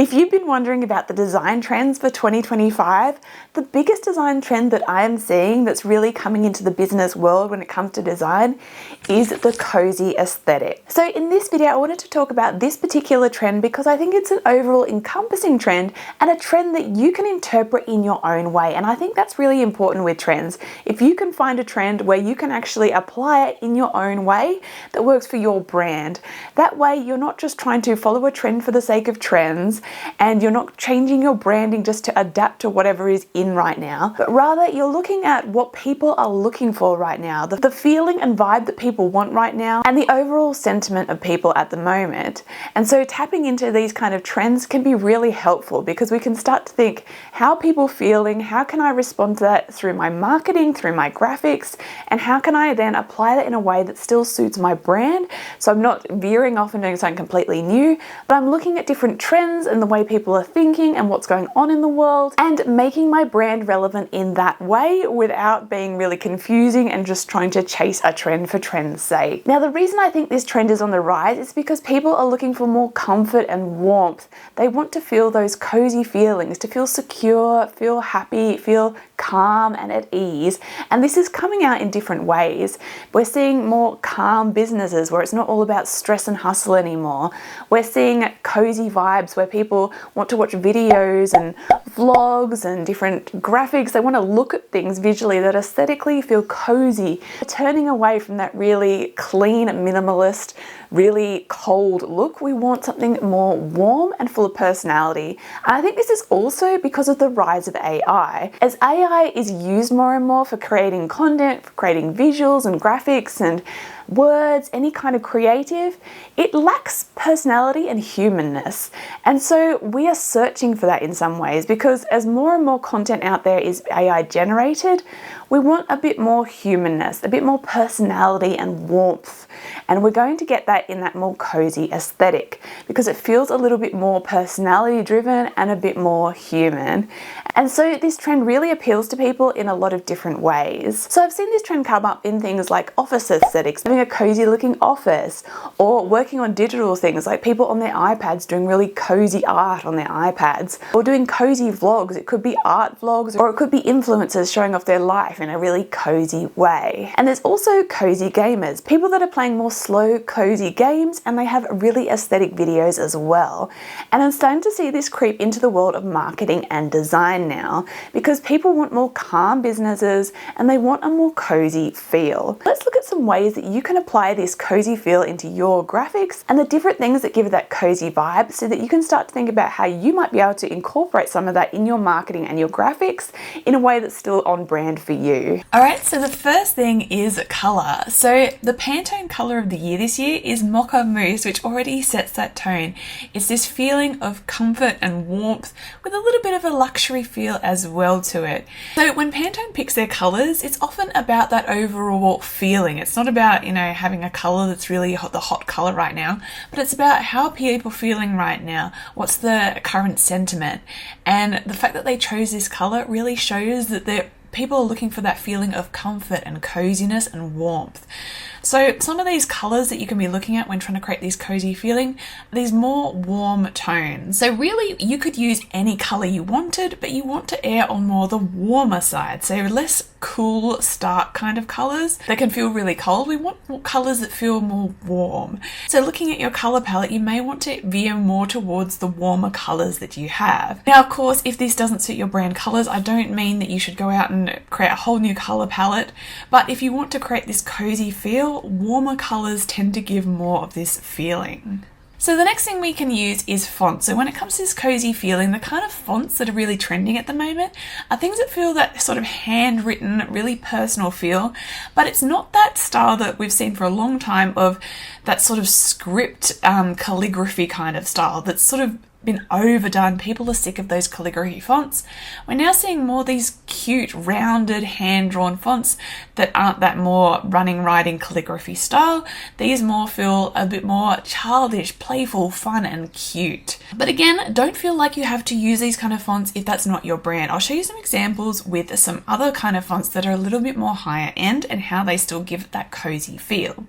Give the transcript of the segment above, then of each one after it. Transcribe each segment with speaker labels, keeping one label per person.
Speaker 1: If you've been wondering about the design trends for 2025, the biggest design trend that I am seeing that's really coming into the business world when it comes to design is the cozy aesthetic. So in this video, I wanted to talk about this particular trend because I think it's an overall encompassing trend and a trend that you can interpret in your own way. And I think that's really important with trends. If you can find a trend where you can actually apply it in your own way that works for your brand, that way you're not just trying to follow a trend for the sake of trends, and you're not changing your branding just to adapt to whatever is in right now, but rather you're looking at what people are looking for right now, the feeling and vibe that people want right now, and the overall sentiment of people at the moment. And so tapping into these kind of trends can be really helpful because we can start to think, how are people feeling? How can I respond to that through my marketing, through my graphics? And how can I then apply that in a way that still suits my brand? So I'm not veering off and doing something completely new, but I'm looking at different trends and the way people are thinking and what's going on in the world and making my brand relevant in that way without being really confusing and just trying to chase a trend for trend's sake. Now, the reason I think this trend is on the rise is because people are looking for more comfort and warmth. They want to feel those cozy feelings, to feel secure, feel happy, feel calm and at ease. And this is coming out in different ways. We're seeing more calm businesses where it's not all about stress and hustle anymore. We're seeing cozy vibes where people want to watch videos and vlogs and different graphics. They want to look at things visually that aesthetically feel cozy. We're turning away from that really clean, minimalist, really cold look. We want something more warm and full of personality. And I think this is also because of the rise of AI. As AI is used more and more for creating content, for creating visuals and graphics and words, any kind of creative, it lacks personality and humanness. And so we are searching for that in some ways because as more and more content out there is AI generated, we want a bit more humanness, a bit more personality and warmth. And we're going to get that in that more cozy aesthetic because it feels a little bit more personality driven and a bit more human. And so this trend really appeals to people in a lot of different ways. So I've seen this trend come up in things like office aesthetics, having a cozy looking office, or working on digital things like people on their iPads doing really cozy art on their iPads, or doing cozy vlogs. It could be art vlogs or it could be influencers showing off their life in a really cozy way. And there's also cozy gamers, people that are playing more slow, cozy games, and they have really aesthetic videos as well. And I'm starting to see this creep into the world of marketing and design now because people want more calm businesses and they want a more cozy feel. Let's look at some ways that you can apply this cozy feel into your graphics and the different things that give it that cozy vibe so that you can start to think about how you might be able to incorporate some of that in your marketing and your graphics in a way that's still on brand for you. All right, so the first thing is color. So the Pantone color of the year this year is Mocha Mousse, which already sets that tone. It's this feeling of comfort and warmth with a little bit of a luxury feel as well to it. So when Pantone picks their colors, it's often about that overall feeling. It's not about, having a color that's really the hot color right now, but it's about how are people feeling right now? What's the current sentiment? And the fact that they chose this color really shows that people are looking for that feeling of comfort and coziness and warmth. So some of these colors that you can be looking at when trying to create this cozy feeling, these more warm tones. So really you could use any color you wanted, but you want to err on more the warmer side. So less cool, stark kind of colors that can feel really cold. We want more colors that feel more warm. So looking at your color palette, you may want to veer more towards the warmer colors that you have. Now, of course, if this doesn't suit your brand colors, I don't mean that you should go out and create a whole new color palette, but if you want to create this cozy feel, warmer colors tend to give more of this feeling. So the next thing we can use is fonts. So when it comes to this cozy feeling, the kind of fonts that are really trending at the moment are things that feel that sort of handwritten, really personal feel, but it's not that style that we've seen for a long time of that sort of script calligraphy kind of style that's sort of been overdone. People are sick of those calligraphy fonts. We're now seeing more these cute, rounded, hand-drawn fonts that aren't that more running, writing calligraphy style. These more feel a bit more childish, playful, fun, and cute. But again, don't feel like you have to use these kind of fonts if that's not your brand. I'll show you some examples with some other kind of fonts that are a little bit more higher end and how they still give that cozy feel.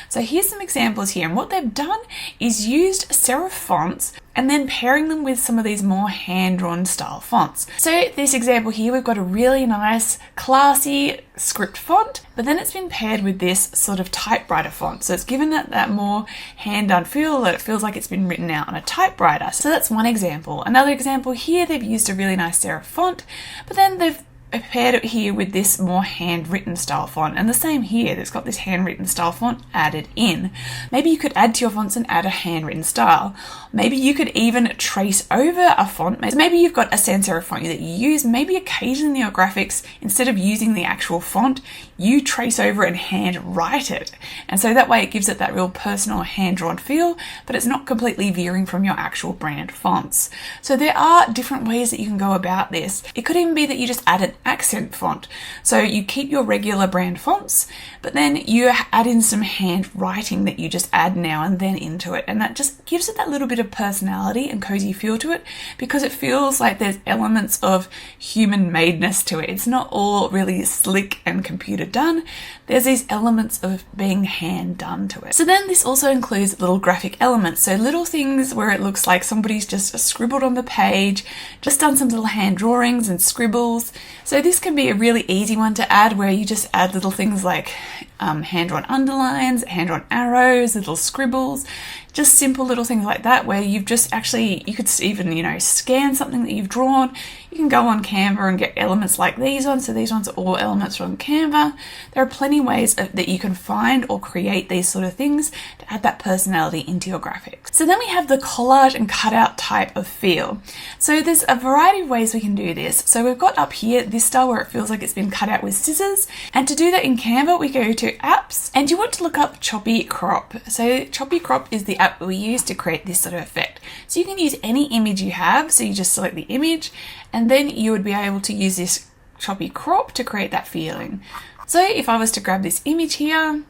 Speaker 1: So here's some examples here, and what they've done is used serif fonts and then pairing them with some of these more hand-drawn style fonts. So this example here, we've got a really nice, classy script font, but then it's been paired with this sort of typewriter font. So it's given it that more hand-done feel, that it feels like it's been written out on a typewriter. So that's one example. Another example here, they've used a really nice serif font, but then they've paired it here with this more handwritten style font, and the same here, it's got this handwritten style font added in. Maybe you could add to your fonts and add a handwritten style. Maybe you could even trace over a font. Maybe you've got a sans serif font that you use. Maybe occasionally in your graphics, instead of using the actual font, you trace over and hand write it. And so that way it gives it that real personal hand-drawn feel, but it's not completely veering from your actual brand fonts. So there are different ways that you can go about this. It could even be that you just add an accent font. So you keep your regular brand fonts, but then you add in some handwriting that you just add now and then into it. And that just gives it that little bit of personality and cozy feel to it, because it feels like there's elements of human madeness to it. It's not all really slick and computer done. There's these elements of being hand done to it. So then this also includes little graphic elements. So little things where it looks like somebody's just scribbled on the page, just done some little hand drawings and scribbles. So this can be a really easy one to add, where you just add little things like hand-drawn underlines, hand-drawn arrows, little scribbles, just simple little things like that, where you've just actually, you could even, you know, scan something that you've drawn. You can go on Canva and get elements like these ones. So these ones are all elements from Canva. There are plenty of ways that you can find or create these sort of things to add that personality into your graphics. So then we have the collage and cutout type of feel. So there's a variety of ways we can do this. So we've got up here this style where it feels like it's been cut out with scissors. And to do that in Canva, we go to apps, and you want to look up Choppy Crop. So Choppy Crop is the app we use to create this sort of effect. So you can use any image you have. So you just select the image, and then you would be able to use this choppy crop to create that feeling. So if I was to grab this image here,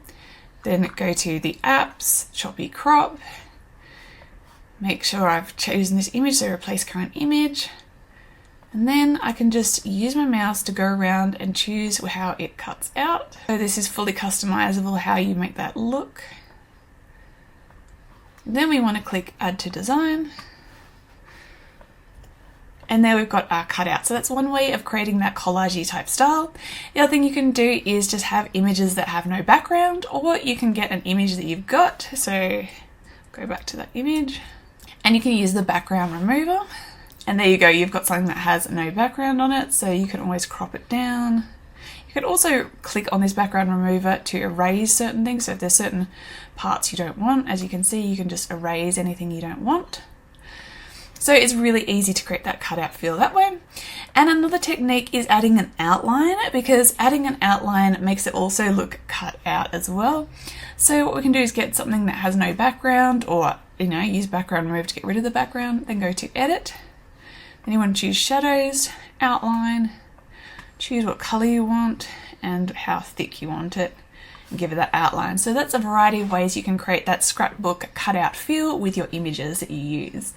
Speaker 1: then go to the apps, choppy crop, make sure I've chosen this image, so replace current image, and then I can just use my mouse to go around and choose how it cuts out. So this is fully customizable how you make that look. Then we want to click add to design. And there we've got our cutout. So that's one way of creating that collagey type style. The other thing you can do is just have images that have no background, or you can get an image that you've got. So go back to that image and you can use the background remover. And there you go, you've got something that has no background on it. So you can always crop it down. You can also click on this background remover to erase certain things. So if there's certain parts you don't want, as you can see, you can just erase anything you don't want. So it's really easy to create that cutout feel that way. And another technique is adding an outline, because adding an outline makes it also look cut out as well. So what we can do is get something that has no background, or use background remove to get rid of the background, then go to edit. Then you want to choose shadows, outline, choose what color you want and how thick you want it, and give it that outline. So that's a variety of ways you can create that scrapbook cutout feel with your images that you use.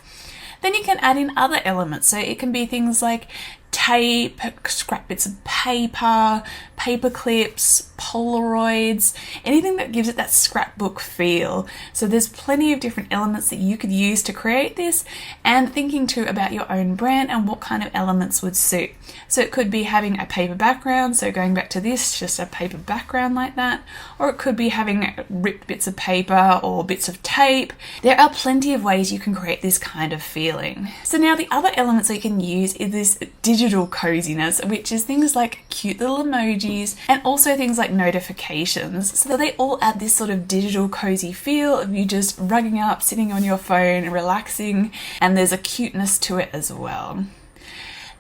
Speaker 1: Then you can add in other elements. So it can be things like tape, scrap bits of paper, paper clips, Polaroids, anything that gives it that scrapbook feel. So there's plenty of different elements that you could use to create this, and thinking too about your own brand and what kind of elements would suit. So it could be having a paper background, so going back to this, just a paper background like that, or it could be having ripped bits of paper or bits of tape. There are plenty of ways you can create this kind of feeling. So now the other elements that you can use is this digital coziness, which is things like cute little emojis and also things like notifications. So they all add this sort of digital cozy feel of you just rugging up, sitting on your phone, relaxing, and there's a cuteness to it as well.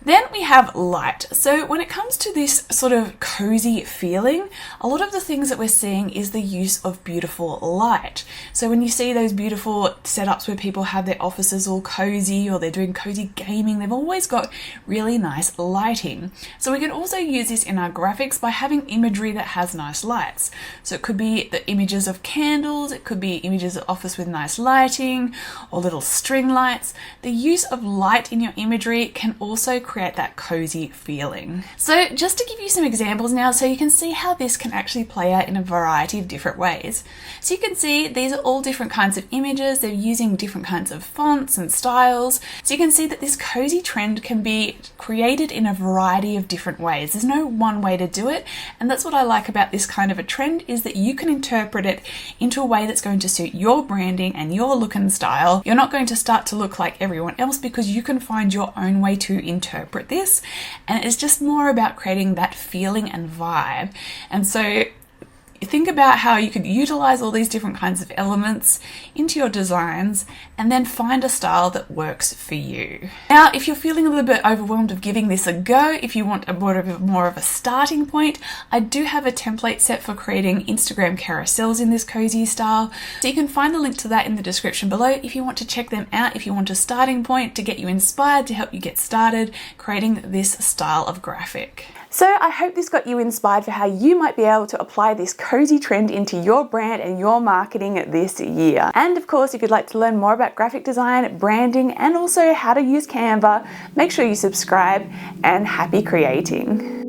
Speaker 1: Then we have light. So when it comes to this sort of cozy feeling, a lot of the things that we're seeing is the use of beautiful light. So when you see those beautiful setups where people have their offices all cozy, or they're doing cozy gaming, they've always got really nice lighting. So we can also use this in our graphics by having imagery that has nice lights. So it could be the images of candles, it could be images of office with nice lighting, or little string lights. The use of light in your imagery can also create that cozy feeling. So just to give you some examples now, so you can see how this can actually play out in a variety of different ways. So you can see these are all different kinds of images. They're using different kinds of fonts and styles. So you can see that this cozy trend can be created in a variety of different ways. There's no one way to do it. And that's what I like about this kind of a trend, is that you can interpret it into a way that's going to suit your branding and your look and style. You're not going to start to look like everyone else, because you can find your own way to interpret this. And it's just more about creating that feeling and vibe. And so think about how you could utilize all these different kinds of elements into your designs and then find a style that works for you. Now, if you're feeling a little bit overwhelmed of giving this a go, if you want more of a starting point, I do have a template set for creating Instagram carousels in this cozy style. So you can find the link to that in the description below if you want to check them out, if you want a starting point to get you inspired, to help you get started creating this style of graphic. So I hope this got you inspired for how you might be able to apply this cozy trend into your brand and your marketing this year. And of course, if you'd like to learn more about graphic design, branding, and also how to use Canva, make sure you subscribe, and happy creating.